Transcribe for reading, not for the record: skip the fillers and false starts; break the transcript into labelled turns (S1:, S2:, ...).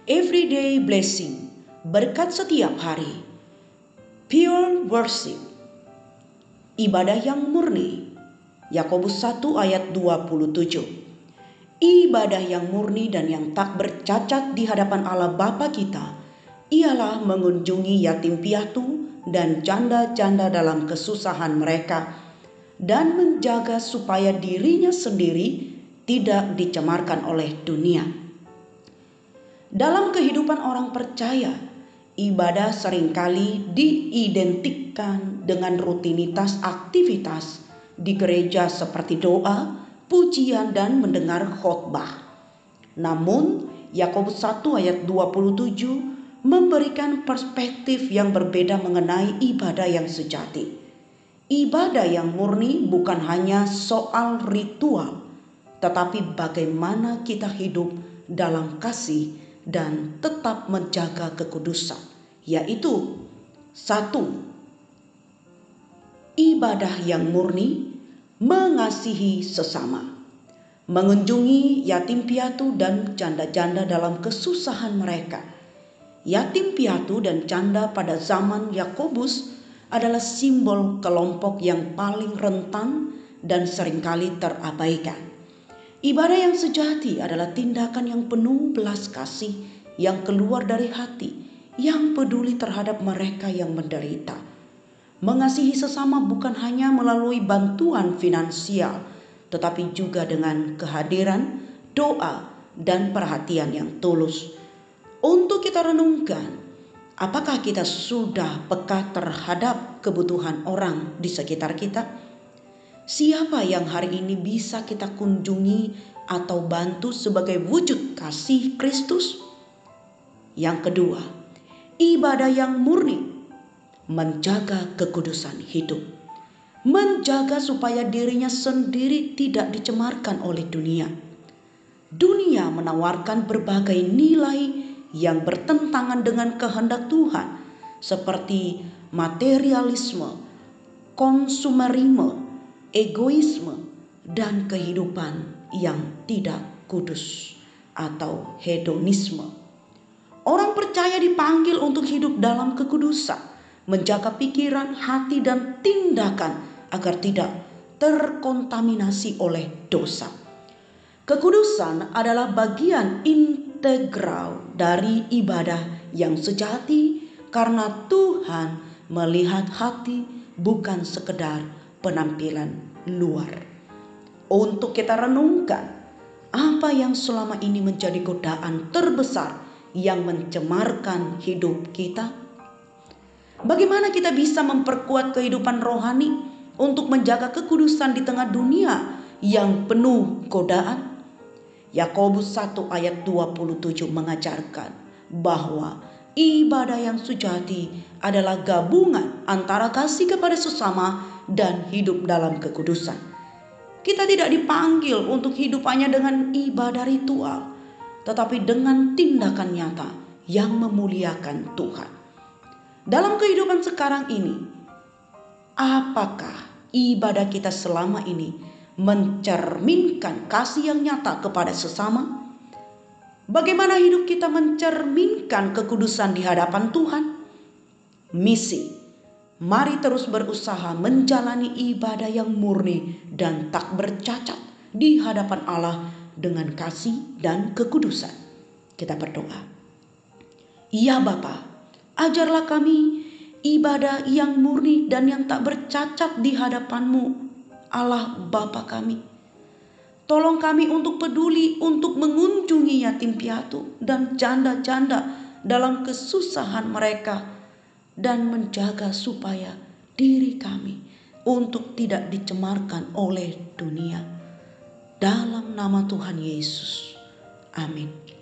S1: everyday blessing, berkat setiap hari, pure worship, ibadah yang murni. Yakobus 1 ayat 27. Ibadah yang murni dan yang tak bercacat di hadapan Allah Bapa kita ialah mengunjungi yatim piatu dan janda-janda dalam kesusahan mereka dan menjaga supaya dirinya sendiri tidak dicemarkan oleh dunia. Dalam kehidupan orang percaya, ibadah seringkali diidentikan dengan rutinitas aktivitas di gereja seperti doa, pujian, dan mendengar khotbah. Namun, Yakobus 1 ayat 27 memberikan perspektif yang berbeda mengenai ibadah yang sejati. Ibadah yang murni bukan hanya soal ritual, tetapi bagaimana kita hidup dalam kasih dan tetap menjaga kekudusan, yaitu 1. Ibadah yang murni mengasihi sesama, mengunjungi yatim piatu dan janda-janda dalam kesusahan mereka. Yatim piatu dan janda pada zaman Yakobus adalah simbol kelompok yang paling rentan dan seringkali terabaikan. Ibadah yang sejati adalah tindakan yang penuh belas kasih yang keluar dari hati, yang peduli terhadap mereka yang menderita. Mengasihi sesama bukan hanya melalui bantuan finansial, tetapi juga dengan kehadiran, doa, dan perhatian yang tulus. Untuk kita renungkan, apakah kita sudah peka terhadap kebutuhan orang di sekitar kita? Siapa yang hari ini bisa kita kunjungi atau bantu sebagai wujud kasih Kristus? Yang kedua, ibadah yang murni menjaga kekudusan hidup, menjaga supaya dirinya sendiri tidak dicemarkan oleh dunia. Dunia menawarkan berbagai nilai yang bertentangan dengan kehendak Tuhan, seperti materialisme, konsumerisme, egoisme, dan kehidupan yang tidak kudus atau hedonisme. Orang percaya dipanggil untuk hidup dalam kekudusan, menjaga pikiran, hati, dan tindakan agar tidak terkontaminasi oleh dosa. Kekudusan adalah bagian integral dari ibadah yang sejati karena Tuhan melihat hati, bukan sekedar penampilan luar. Untuk kita renungkan, apa yang selama ini menjadi godaan terbesar yang mencemarkan hidup kita? Bagaimana kita bisa memperkuat kehidupan rohani untuk menjaga kekudusan di tengah dunia yang penuh godaan? Yakobus 1 ayat 27 mengajarkan bahwa ibadah yang sejati adalah gabungan antara kasih kepada sesama dan hidup dalam kekudusan. Kita tidak dipanggil untuk hidup hanya dengan ibadah ritual, tetapi dengan tindakan nyata yang memuliakan Tuhan. Dalam kehidupan sekarang ini, apakah ibadah kita selama ini mencerminkan kasih yang nyata kepada sesama? Bagaimana hidup kita mencerminkan kekudusan di hadapan Tuhan? Misi, mari terus berusaha menjalani ibadah yang murni dan tak bercacat di hadapan Allah dengan kasih dan kekudusan. Kita berdoa. Ya Bapa, ajarlah kami ibadah yang murni dan yang tak bercacat di hadapan-Mu, Allah Bapa kami. Tolong kami untuk peduli untuk mengunjungi yatim piatu dan janda-janda dalam kesusahan mereka dan menjaga supaya diri kami untuk tidak dicemarkan oleh dunia. Dalam nama Tuhan Yesus. Amin.